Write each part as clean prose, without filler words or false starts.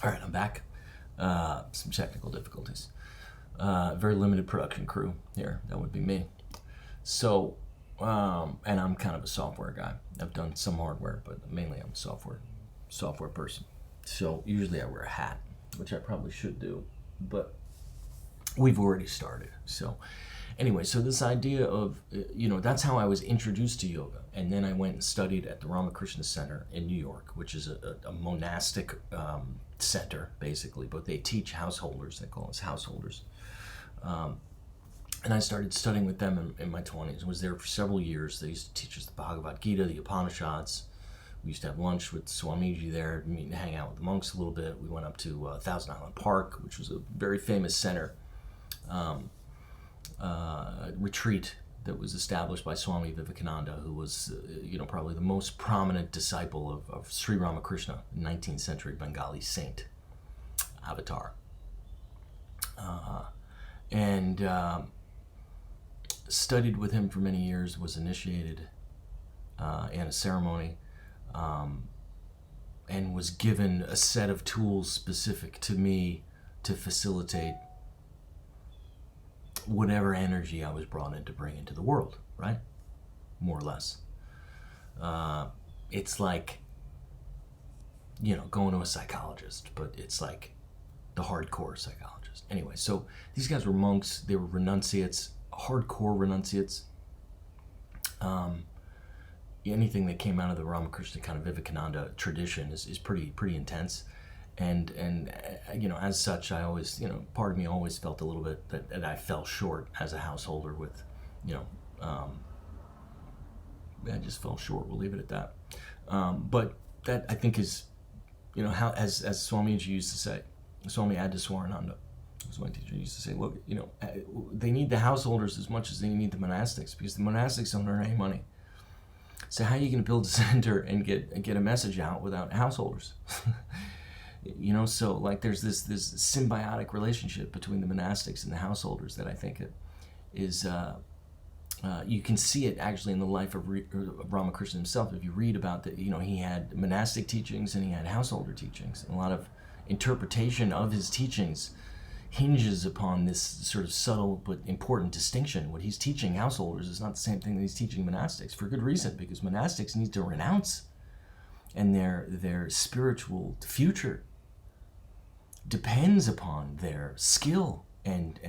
All right, I'm back. Some technical difficulties. Very limited production crew here. That would be me. So, and I'm kind of a software guy. I've done some hardware, but mainly I'm a software person. So usually I wear a hat, which I probably should do, but we've already started. So anyway, so this idea of, that's how I was introduced to yoga. And then I went and studied at the Ramakrishna Center in New York, which is a monastic center, basically, but they teach householders. They call us householders. And I started studying with them in my 20s. I was there for several years. They used to teach us the Bhagavad Gita, the Upanishads. We used to have lunch with Swamiji there, meet and hang out with the monks a little bit. We went up to Thousand Island Park, which was a very famous center, retreat that was established by Swami Vivekananda, who was, probably the most prominent disciple of Sri Ramakrishna, 19th century Bengali saint, avatar. And studied with him for many years, was initiated in a ceremony, and was given a set of tools specific to me to facilitate whatever energy I was brought in to bring into the world, right? More or less. It's like, going to a psychologist, but it's like the hardcore psychologist. Anyway, so these guys were monks. They were renunciates, hardcore renunciates. Anything that came out of the Ramakrishna kind of Vivekananda tradition is pretty intense. And as such, I always, part of me always felt a little bit that I fell short as a householder with, I just fell short. We'll leave it at that. But that, I think, is, how, as Swamiji used to say, Swami Adiswarananda, was my teacher, used to say, look, they need the householders as much as they need the monastics, because the monastics don't earn any money. So how are you going to build a center and get a message out without householders? So like there's this symbiotic relationship between the monastics and the householders that I think is you can see it actually in the life of Ramakrishna himself. If you read about he had monastic teachings and he had householder teachings, and a lot of interpretation of his teachings hinges upon this sort of subtle but important distinction. What he's teaching householders is not the same thing that he's teaching monastics, for good reason, because monastics need to renounce, and their spiritual future depends upon their skill and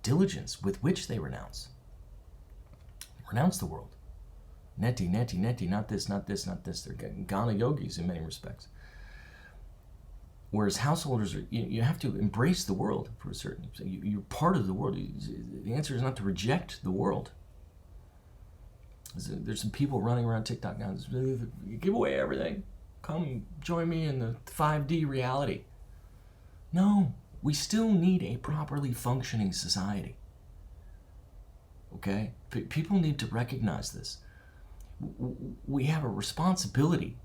diligence with which they renounce the world. Neti, not this. They're Ghana yogis in many respects. Whereas householders are, you have to embrace the world for a certain. You're part of the world. The answer is not to reject the world. There's some people running around TikTok now. Give away everything. Come join me in the 5D reality. No, we still need a properly functioning society. Okay? People need to recognize this. We have a responsibility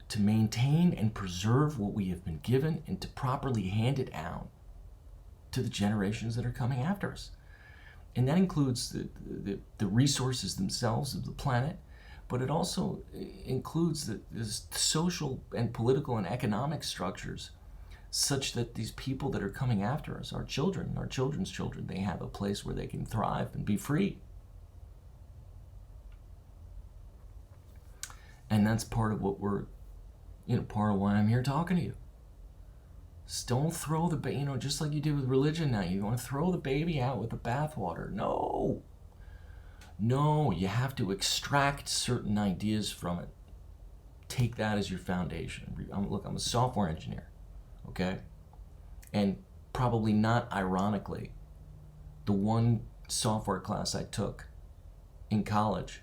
to maintain and preserve what we have been given and to properly hand it down to the generations that are coming after us. And that includes the resources themselves of the planet, but it also includes the social and political and economic structures such that these people that are coming after us, our children, our children's children, they have a place where they can thrive and be free. And that's part of what we're, part of why I'm here talking to you. Just don't throw the, just like you did with religion now. You want to throw the baby out with the bathwater. No, you have to extract certain ideas from it. Take that as your foundation. I'm a software engineer, okay? And probably not ironically, the one software class I took in college,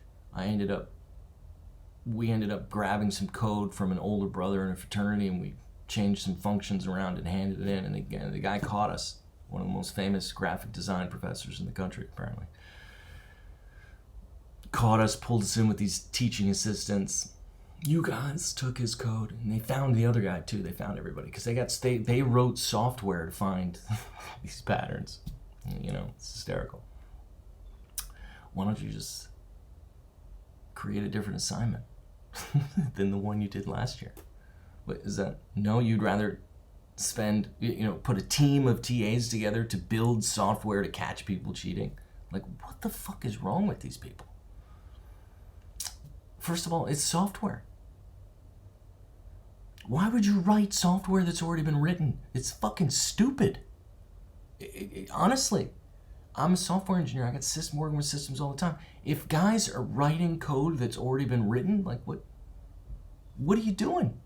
we ended up grabbing some code from an older brother in a fraternity, and we changed some functions around and handed it in. And again, the guy caught us, one of the most famous graphic design professors in the country, apparently. Caught us, pulled us in with these teaching assistants. You guys took his code, and they found the other guy too. They found everybody because they wrote software to find these patterns. It's hysterical. Why don't you just create a different assignment than the one you did last year? But is that, no, you'd rather put a team of TAs together to build software to catch people cheating. Like, what the fuck is wrong with these people? First of all, it's software. Why would you write software that's already been written? It's fucking stupid. Honestly, I'm a software engineer. I got working with systems all the time. If guys are writing code that's already been written, like what are you doing?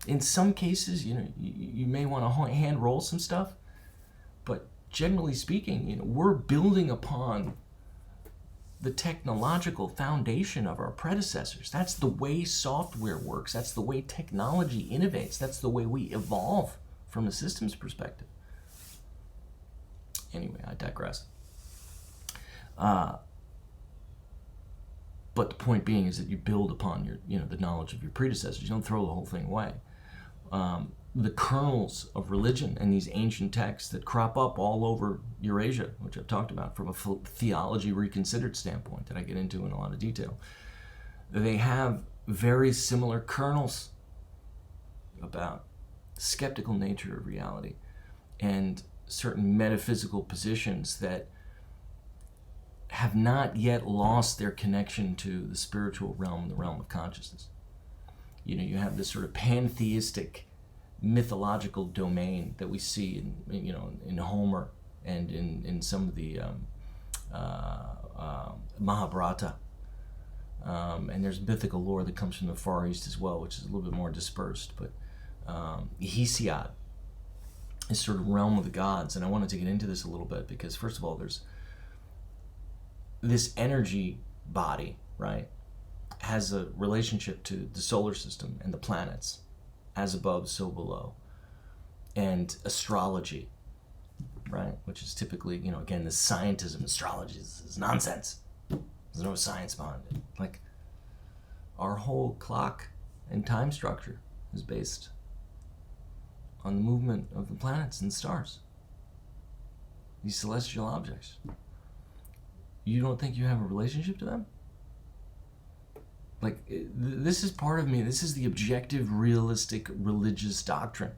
In some cases, you may want to hand roll some stuff, but generally speaking, we're building upon the technological foundation of our predecessors. That's the way software works. That's the way technology innovates. That's the way we evolve from a systems perspective. Anyway, I digress. But the point being is that you build upon the knowledge of your predecessors. You don't throw the whole thing away. The kernels of religion and these ancient texts that crop up all over Eurasia, which I've talked about from a theology reconsidered standpoint that I get into in a lot of detail, they have very similar kernels about skeptical nature of reality and certain metaphysical positions that have not yet lost their connection to the spiritual realm, the realm of consciousness. You have this sort of pantheistic mythological domain that we see in Homer and in some of the Mahabharata, and there's mythical lore that comes from the Far East as well, which is a little bit more dispersed. But Hesiod is sort of realm of the gods, and I wanted to get into this a little bit because first of all, there's this energy body, right, has a relationship to the solar system and the planets, as above, so below, and astrology, right, which is typically, again, the scientism. Astrology is nonsense. There's no science behind it. Like, our whole clock and time structure is based on the movement of the planets and stars, these celestial objects. You don't think you have a relationship to them? Like, this is part of me. This is the objective, realistic, religious doctrine.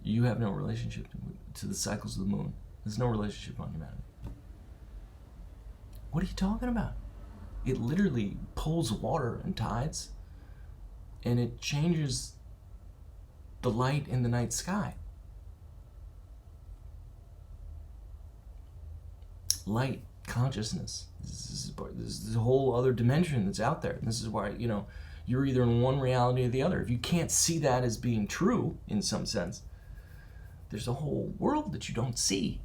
You have no relationship to the cycles of the moon. There's no relationship on humanity. What are you talking about? It literally pulls water and tides, and it changes the light in the night sky. Light, consciousness. This is a whole other dimension that's out there. And this is why, you're either in one reality or the other. If you can't see that as being true, in some sense, there's a whole world that you don't see.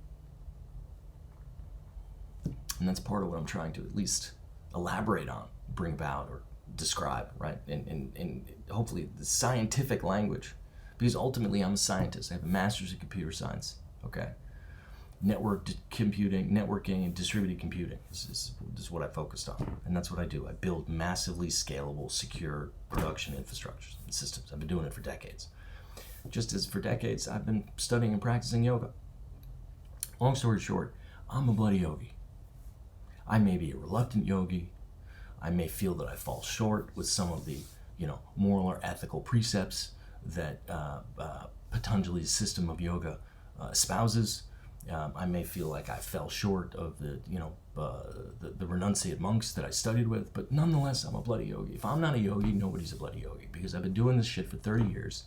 And that's part of what I'm trying to at least elaborate on, bring about, or describe, right? In hopefully the scientific language. Because ultimately I'm a scientist. I have a master's in computer science, okay? Networking, and distributed computing. This is what I focused on. And that's what I do. I build massively scalable, secure production infrastructures and systems. I've been doing it for decades. Just as for decades, I've been studying and practicing yoga. Long story short, I'm a bloody yogi. I may be a reluctant yogi. I may feel that I fall short with some of the, moral or ethical precepts that Patanjali's system of yoga espouses. I may feel like I fell short of the renunciate monks that I studied with, but nonetheless, I'm a bloody yogi. If I'm not a yogi, nobody's a bloody yogi, because I've been doing this shit for 30 years,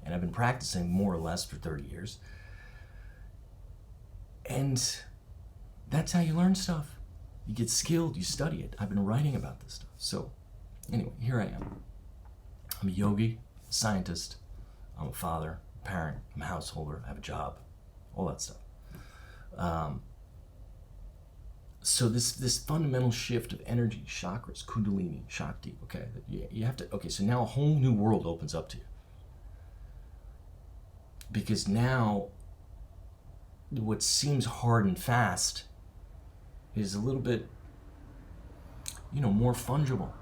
and I've been practicing more or less for 30 years, and that's how you learn stuff. You get skilled, you study it. I've been writing about this stuff. So, anyway, here I am. I'm a yogi, a scientist, I'm a father, a parent, I'm a householder, I have a job, all that stuff. So this fundamental shift of energy, chakras, kundalini, shakti, okay, you have to, okay, so now a whole new world opens up to you. Because now what seems hard and fast is a little bit, more fungible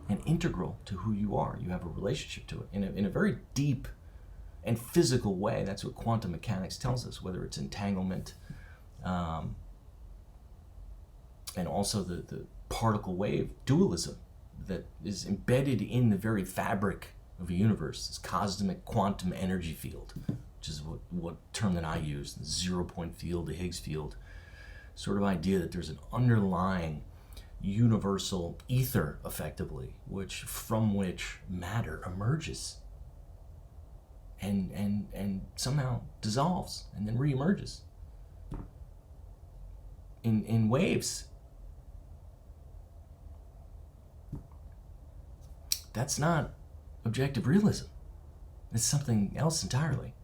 and integral to who you are. You have a relationship to it in a very deep and physical way. That's what quantum mechanics tells us, whether it's entanglement, and also the particle wave dualism that is embedded in the very fabric of a universe, this cosmic quantum energy field, which is what term that I use, the 0-point field, the Higgs field, sort of idea that there's an underlying universal ether, effectively, from which matter emerges and somehow dissolves and then reemerges in waves. That's not objective realism. It's something else entirely.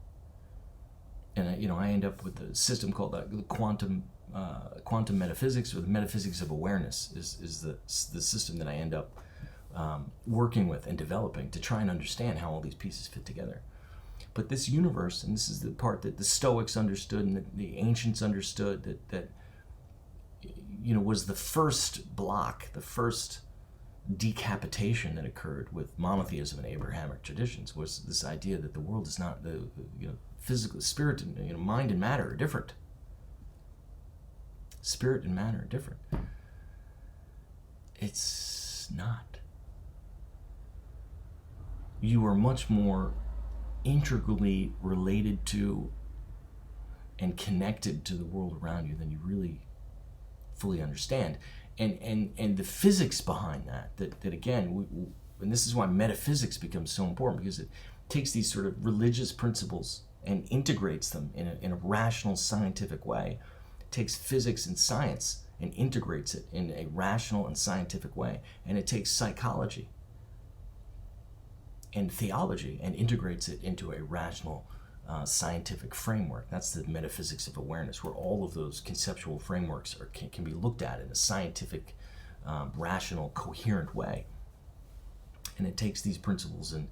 And I end up with a system called the quantum metaphysics, or the metaphysics of awareness is the system that I end up working with and developing to try and understand how all these pieces fit together. But this universe, and this is the part that the Stoics understood and the ancients understood, that was the first block, the first decapitation that occurred with monotheism and Abrahamic traditions, was this idea that the world is not the physical, spirit, and mind and matter are different. Spirit and matter are different. It's not. You are much more integrally related to and connected to the world around you than you really fully understand. And the physics behind that again, and this is why metaphysics becomes so important, because it takes these sort of religious principles and integrates them in a rational scientific way. It takes physics and science and integrates it in a rational and scientific way. And it takes psychology and theology and integrates it into a rational scientific framework. That's the metaphysics of awareness, where all of those conceptual frameworks can be looked at in a scientific, rational, coherent way. And it takes these principles and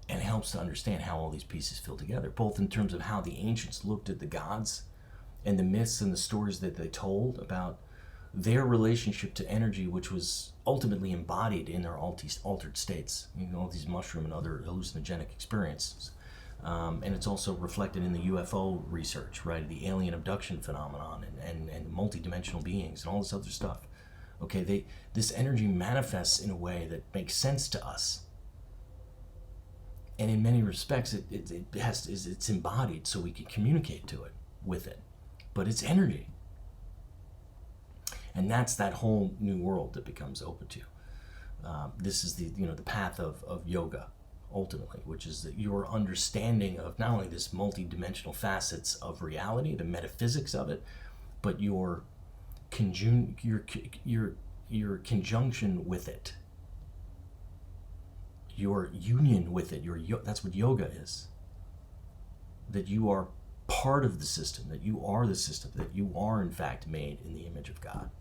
helps to understand how all these pieces fit together, both in terms of how the ancients looked at the gods and the myths and the stories that they told about their relationship to energy, which was ultimately embodied in their altered states, all these mushroom and other hallucinogenic experiences. And it's also reflected in the UFO research, right? The alien abduction phenomenon and multidimensional beings and all this other stuff. Okay, this energy manifests in a way that makes sense to us. And in many respects, it's embodied so we can communicate with it. But it's energy. And that's that whole new world that becomes open to you. This is the path of yoga, ultimately, which is that your understanding of not only this multi-dimensional facets of reality, the metaphysics of it, but your conjunction with it, your union with it. That's what yoga is. That you are part of the system, that you are the system, that you are in fact made in the image of God.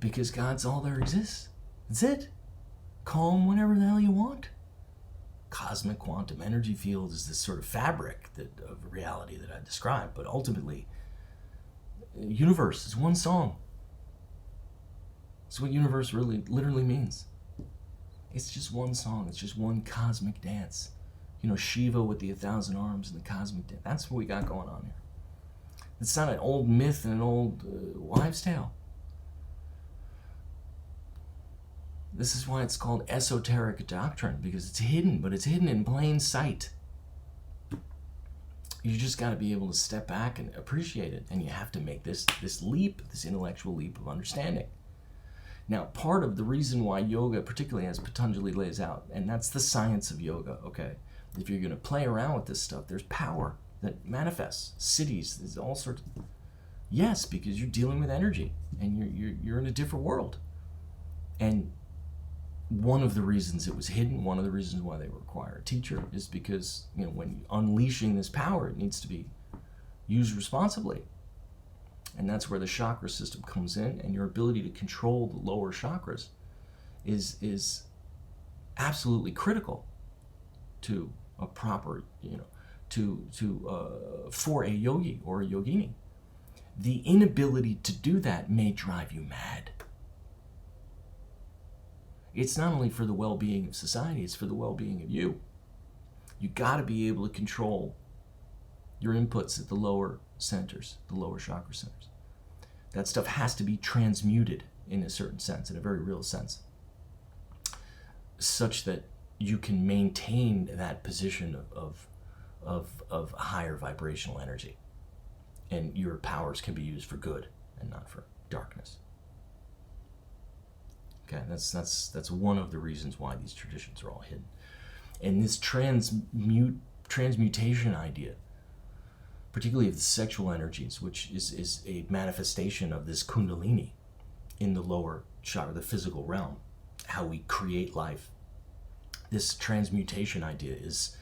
Because God's all there exists. That's it. Call him whenever the hell you want. Cosmic quantum energy field is this sort of fabric of reality that I described, but ultimately, universe is one song. That's what universe really literally means. It's just one song. It's just one cosmic dance. Shiva with the 1,000 arms and the cosmic dance. That's what we got going on here. It's not an old myth and an old wives' tale. This is why it's called esoteric doctrine, because it's hidden, but it's hidden in plain sight. You just got to be able to step back and appreciate it, and you have to make this leap, this intellectual leap of understanding. Now, part of the reason why yoga, particularly as Patanjali lays out, and that's the science of yoga, okay? If you're going to play around with this stuff, there's power that manifests, cities, there's all sorts of... Yes, because you're dealing with energy, and you're in a different world. And one of the reasons it was hidden, one of the reasons why they require a teacher, is because when unleashing this power, it needs to be used responsibly. And that's where the chakra system comes in, and your ability to control the lower chakras is absolutely critical to a proper, for a yogi or a yogini. The inability to do that may drive you mad. It's not only for the well-being of society, it's for the well-being of you. You got to be able to control your inputs at the lower centers, the lower chakra centers. That stuff has to be transmuted in a certain sense, in a very real sense, such that you can maintain that position of higher vibrational energy, and your powers can be used for good and not for darkness. Okay, that's one of the reasons why these traditions are all hidden. And this transmutation idea, particularly of the sexual energies, which is a manifestation of this kundalini in the lower chakra, the physical realm, how we create life. This transmutation idea is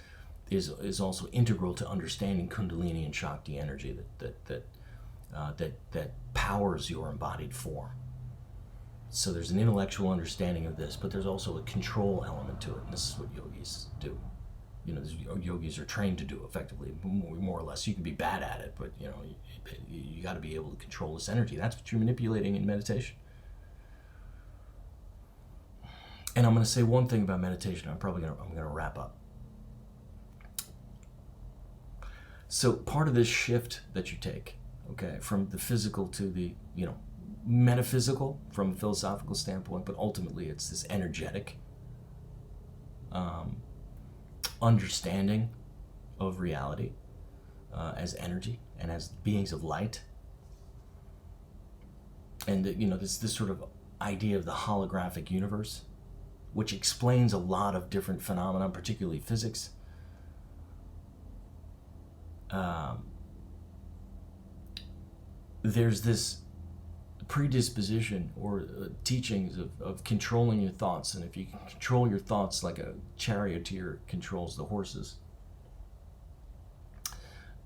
also integral to understanding kundalini and shakti energy that powers your embodied form. So there's an intellectual understanding of this, but there's also a control element to it, and this is what yogis do. Yogis are trained to do effectively, more or less. You can be bad at it, but you got to be able to control this energy. That's what you're manipulating in meditation. And I'm going to say one thing about meditation. I'm going to wrap up. So part of this shift that you take, okay, from the physical to the metaphysical from a philosophical standpoint, but ultimately it's this energetic understanding of reality as energy and as beings of light, and this sort of idea of the holographic universe, which explains a lot of different phenomena, particularly physics. There's this predisposition or teachings of controlling your thoughts, and if you can control your thoughts like a charioteer controls the horses,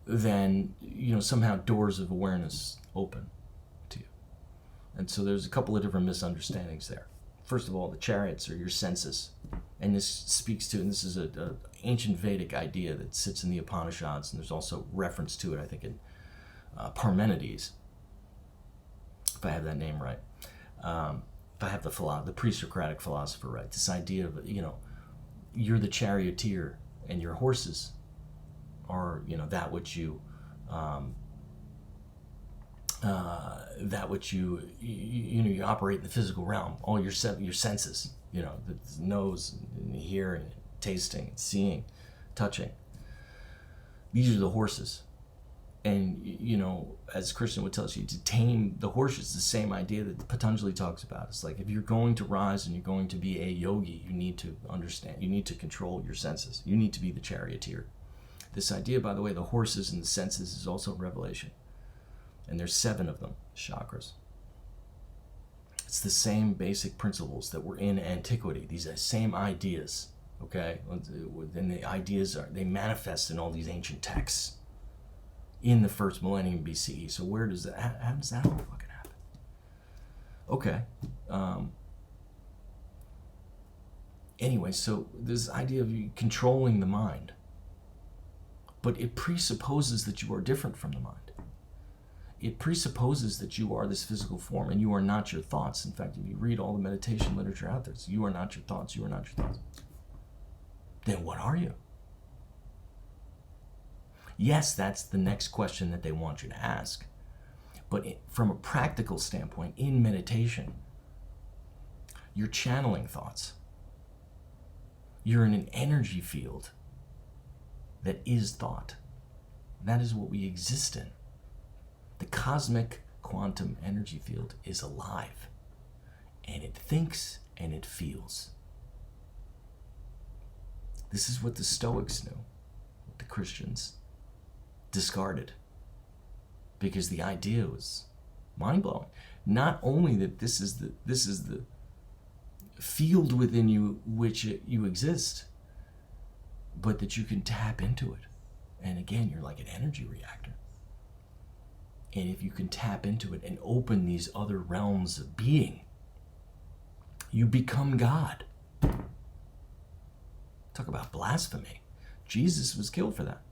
then somehow doors of awareness open to you. And so there's a couple of different misunderstandings there. First of all, the chariots are your senses, and this speaks to, and this is a ancient Vedic idea that sits in the Upanishads, and there's also reference to it, I think, in Parmenides, if I have that name right, if I have the pre-Socratic philosopher right, this idea of, you're the charioteer and your horses are, that which you you operate in the physical realm, all your senses, the nose and hearing, tasting, seeing, touching. These are the horses. And, as Krishna would tell us, to tame the horses, the same idea that Patanjali talks about. It's like, if you're going to rise and you're going to be a yogi, you need to understand, you need to control your senses. You need to be the charioteer. This idea, by the way, the horses and the senses is also Revelation. And there's 7 of them, chakras. It's the same basic principles that were in antiquity. These are same ideas, okay? And the ideas they manifest in all these ancient texts in the first millennium BCE. So how does that all fucking happen? Okay. Anyway, so this idea of you controlling the mind, but it presupposes that you are different from the mind. It presupposes that you are this physical form and you are not your thoughts. In fact, if you read all the meditation literature out there, you are not your thoughts, you are not your thoughts. Then what are you? Yes, that's the next question that they want you to ask. But from a practical standpoint, in meditation, you're channeling thoughts. You're in an energy field that is thought. That is what we exist in. The cosmic quantum energy field is alive, and it thinks and it feels. This is what the Stoics knew, what the Christians discarded, because the idea was mind-blowing. Not only that this is the field within you which you exist, but that you can tap into it. And again, you're like an energy reactor. And if you can tap into it and open these other realms of being, you become God. Talk about blasphemy. Jesus was killed for that.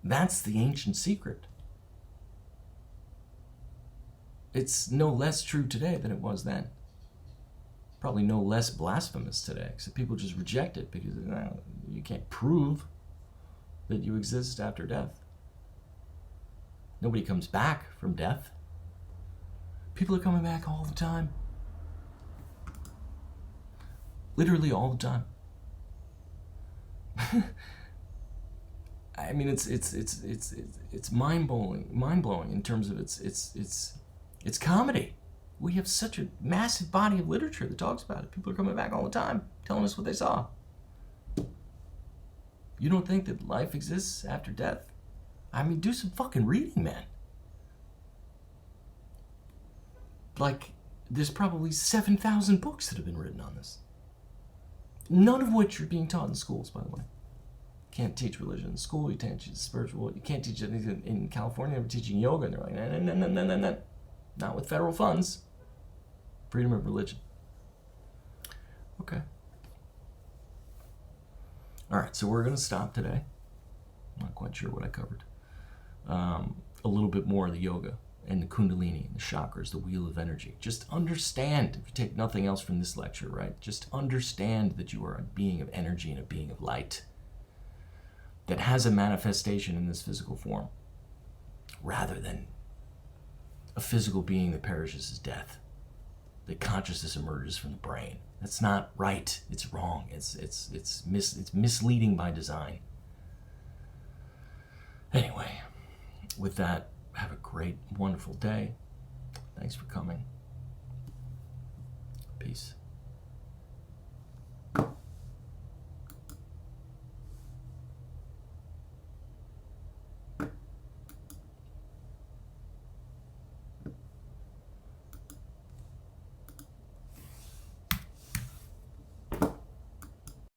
That's the ancient secret. It's no less true today than it was then. Probably no less blasphemous today, except people just reject it because you can't prove that you exist after death. Nobody comes back from death. People are coming back all the time. Literally all the time. I mean, it's mind blowing in terms of it's comedy. We have such a massive body of literature that talks about it. People are coming back all the time, telling us what they saw. You don't think that life exists after death? I mean, do some fucking reading, man. Like, there's probably 7,000 books that have been written on this. None of which are being taught in schools, by the way. Can't teach religion in school. You can't teach spiritual. You can't teach anything in California. They're teaching yoga, and they're like, no. Not with federal funds. Freedom of religion. Okay. All right, so we're going to stop today. I'm not quite sure what I covered. A little bit more of the yoga and the kundalini and the chakras, the wheel of energy. Just understand, if you take nothing else from this lecture, right? Just understand that you are a being of energy and a being of light that has a manifestation in this physical form, rather than a physical being that perishes as death. The consciousness emerges from the brain. That's not right. It's wrong. It's misleading by design. Anyway, with that, have a great, wonderful day. Thanks for coming. Peace.